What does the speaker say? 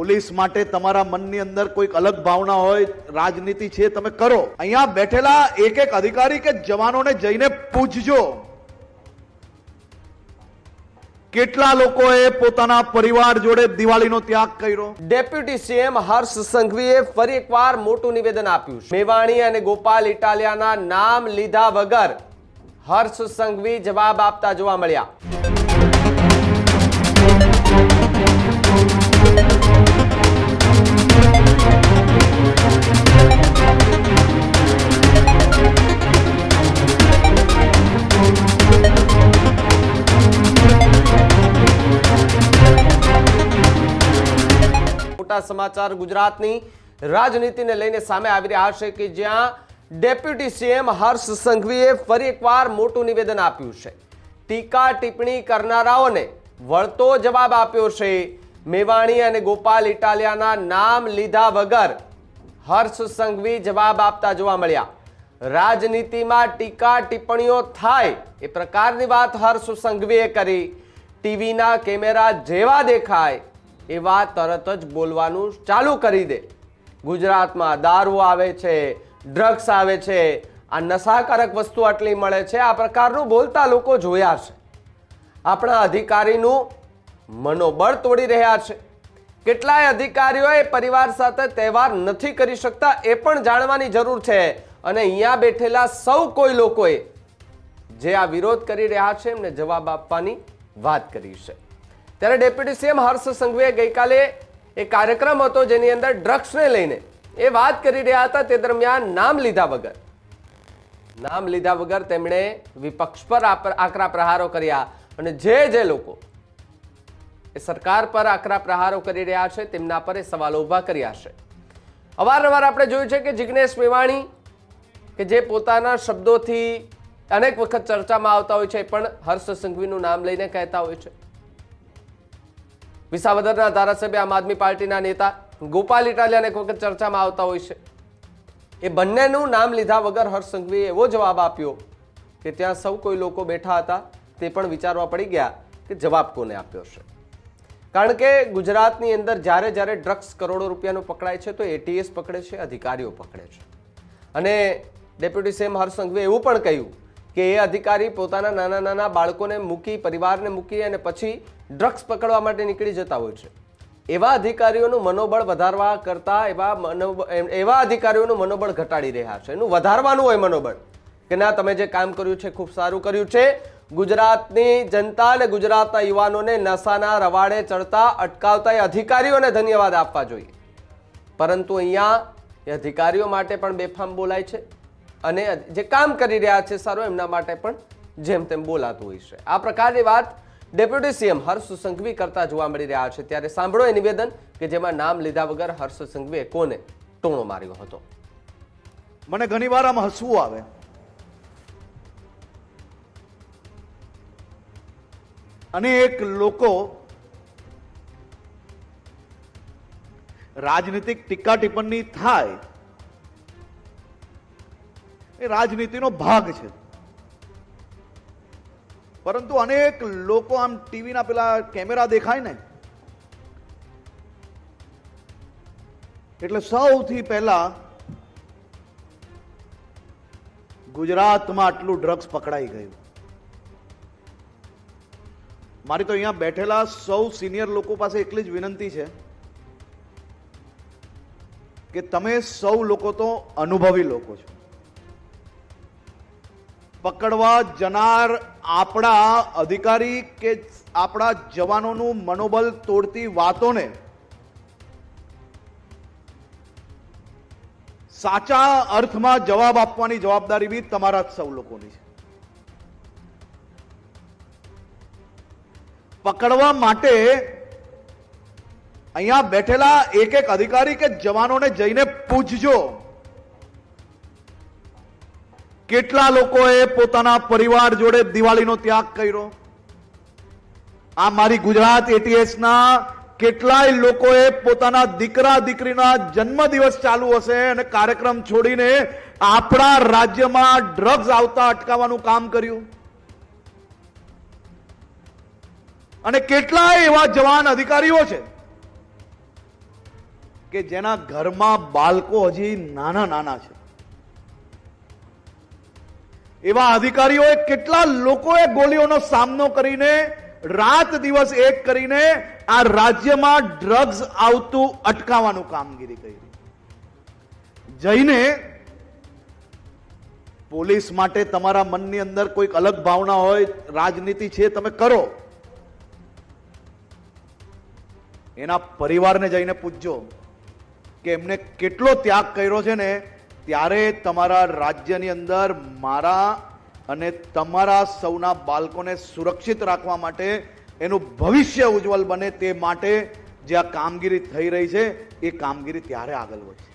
Police માટે તમારા મનની અંદર કોઈક અલગ ભાવના હોય, રાજનીતિ છે, તમે કરો. અહીંયા બેઠેલા એક એક અધિકારી કે જવાનોને જઈને પૂછજો કેટલા લોકોએ પોતાના પરિવાર જોડે દિવાળીનો ત્યાગ કર્યો. ડેપ્યુટી સીએમ હર્ષ સંઘવીએ ફરી એકવાર મોટું નિવેદન આપ્યું છે. મેવાણી અને ગોપાલ ઇટાલિયાના નામ લીધા વગર હર્ષ સંઘવી જવાબ આપતા જોવા મળ્યા. સમાચાર ગુજરાતની રાજનીતિને લઈને સામે આવી રહ્યા છે કે જ્યાં ડેપ્યુટી સીએમ હર્ષ સંઘવીએ ફરી એકવાર મોટું નિવેદન આપ્યું છે. ટીકા ટિપ્પણી કરનારાઓને વળતો જવાબ આપ્યો છે. મેવાણી અને ગોપાલ ઇટાલિયાના નામ લીધા વગર હર્ષ સંઘવી જવાબ આપતા જોવા મળ્યા. રાજનીતિમાં ટીકા ટિપ્પણીઓ થાય એ પ્રકારની વાત હર્ષ સંઘવીએ કરી. ટીવીના કેમેરા જેવા દેખાય એવા તરત જ બોલવાનું ચાલુ કરી દે. ગુજરાતમાં દારૂ આવે છે, ડ્રગ્સ આવે છે, આ નશાકારક વસ્તુ આટલી મળે છે, આ પ્રકારનું બોલતા લોકો જોયા છે. આપણા અધિકારીનું મનોબળ તોડી રહ્યા છે. કેટલાય અધિકારીઓ એ પરિવાર સાથે તહેવાર નથી કરી શકતા એ પણ જાણવાની જરૂર છે. અને અહીંયા બેઠેલા સૌ કોઈ લોકોએ જે આ વિરોધ કરી રહ્યા છે એમને જવાબ આપવાની વાત કરી છે. ત્યારે ડેપ્યુટી સીએમ હર્ષ સંઘવીએ ગઈકાલે એક કાર્યક્રમ હતો જેની અંદર ડ્રગ્સને લઈને એ વાત કરી રહ્યા હતા. તે દરમિયાન નામ લીધા વગર તેમણે વિપક્ષ પર આકરા પ્રહારો કર્યા અને જે લોકો એ સરકાર પર આકરા પ્રહારો કરી રહ્યા છે તેમના પર એ સવાલો ઉભા કર્યા છે. અવારનવાર આપણે જોયું છે કે જિગ્નેશ મેવાણી કે જે પોતાના શબ્દોથી અનેક વખત ચર્ચામાં આવતા હોય છે પણ હર્ષ સંઘવીનું નામ લઈને કહેતા હોય છે. વિસાવદરના ધારાસભ્ય આમ આદમી પાર્ટીના નેતા ગોપાલ ઇટાલિયા એક વખત ચર્ચામાં આવતા હોય છે. એ બંનેનું નામ લીધા વગર હર્ષ સંઘવીએ એવો જવાબ આપ્યો કે ત્યાં સૌ કોઈ લોકો બેઠા હતા તે પણ વિચારવા પડી ગયા કે જવાબ કોને આપ્યો છે. કારણ કે ગુજરાતની અંદર જ્યારે ડ્રગ્સ કરોડો રૂપિયાનું પકડાય છે તો એટીએસ પકડે છે, અધિકારીઓ પકડે છે. અને ડેપ્યુટી સીએમ હર્ષ સંઘવીએ એવું પણ કહ્યું કે એ અધિકારી પોતાના નાના બાળકોને મૂકી, પરિવારને મૂકી અને પછી ડ્રગ્સ પકડવા માટે નીકળી જતા હોય છે. એવા અધિકારીઓનું મનોબળ વધારવા કરતા એવા અધિકારીઓનું મનોબળ ઘટાડી રહ્યા છે. એનું વધારવાનું હોય મનોબળ કે ના, તમે જે કામ કર્યું છે ખૂબ સારું કર્યું છે. ગુજરાતની જનતા અને ગુજરાતના યુવાનોને નશાના રવાડે ચડતા અટકાવતા એ અધિકારીઓને ધન્યવાદ આપવા જોઈએ. પરંતુ અહીંયા એ અધિકારીઓ માટે પણ બેફામ બોલાય છે અને જે કામ કરી રહ્યા છે સારું એમના માટે પણ જેમ તેમ બોલાતું હોય છે. આ પ્રકારની વાત ડેપ્યુટી સીએમ હર્ષ સંઘવી કરતા જોવા મળી રહ્યા છે. ત્યારે સાંભળો એ નિવેદન કે જેમાં નામ લીધા વગર હર્ષ સંઘવીએ કોને ટોણો માર્યો હતો. મને ઘણી વાર આમ હસવું આવે. અનેક લોકો રાજનીતિક ટીકા ટિપ્પણી થાય એ રાજનીતિનો ભાગ છે. પરંતુ અનેક લોકો આમ ટીવીના પેલા કેમેરા દેખાય ને એટલે સૌથી પહેલા ગુજરાતમાં આટલું ડ્રગ્સ પકડાઈ ગયું. મારી તો અહીંયા બેઠેલા સૌ સિનિયર લોકો પાસે એટલી જ વિનંતી છે કે તમે સૌ લોકો તો અનુભવી લોકો છો. પકડવા જનાર આપણા અધિકારી કે આપણા જવાનોનું મનોબળ તોડતી વાતોને સાચા અર્થમાં જવાબ આપવાની જવાબદારી બી તમારા જ સૌ લોકોની છે. પકડવા માટે અહીંયા બેઠેલા એક એક અધિકારી કે જવાનોને જઈને પૂછજો કેટલા લોકોએ પોતાના પરિવાર જોડે દિવાળીનો ત્યાગ કર્યો. આ મારી ગુજરાત એટીએસના કેટલાય લોકોએ પોતાના દીકરા દીકરીના જન્મદિવસ ચાલુ હશે અને કાર્યક્રમ છોડીને આપણા રાજ્યમાં ડ્રગ્સ આવતા અટકાવવાનું કામ કર્યું. અને કેટલાય એવા જવાન અધિકારીઓ છે કે જેના ઘરમાં બાળકો હજી નાના નાના છે, એવા અધિકારીઓએ કેટલા લોકોએ ગોળીઓનો સામનો કરીને રાત દિવસ એક કરીને આ રાજ્યમાં ડ્રગ્સ આવતું અટકાવવાનું કામગીરી કરી. જઈને પોલીસ માટે તમારા મનની અંદર કોઈક અલગ ભાવના હોય, રાજનીતિ છે, તમે કરો. એના પરિવારને જઈને પૂછજો કે એમને કેટલો ત્યાગ કર્યો છે ને, ત્યારે તમારા રાજ્યની અંદર મારા અને તમારા સૌના બાળકોને સુરક્ષિત રાખવા માટે, એનું ભવિષ્ય ઉજ્જવલ બને તે માટે જે આ કામગીરી થઈ રહી છે, એ કામગીરી ત્યારે આગળ વધશે.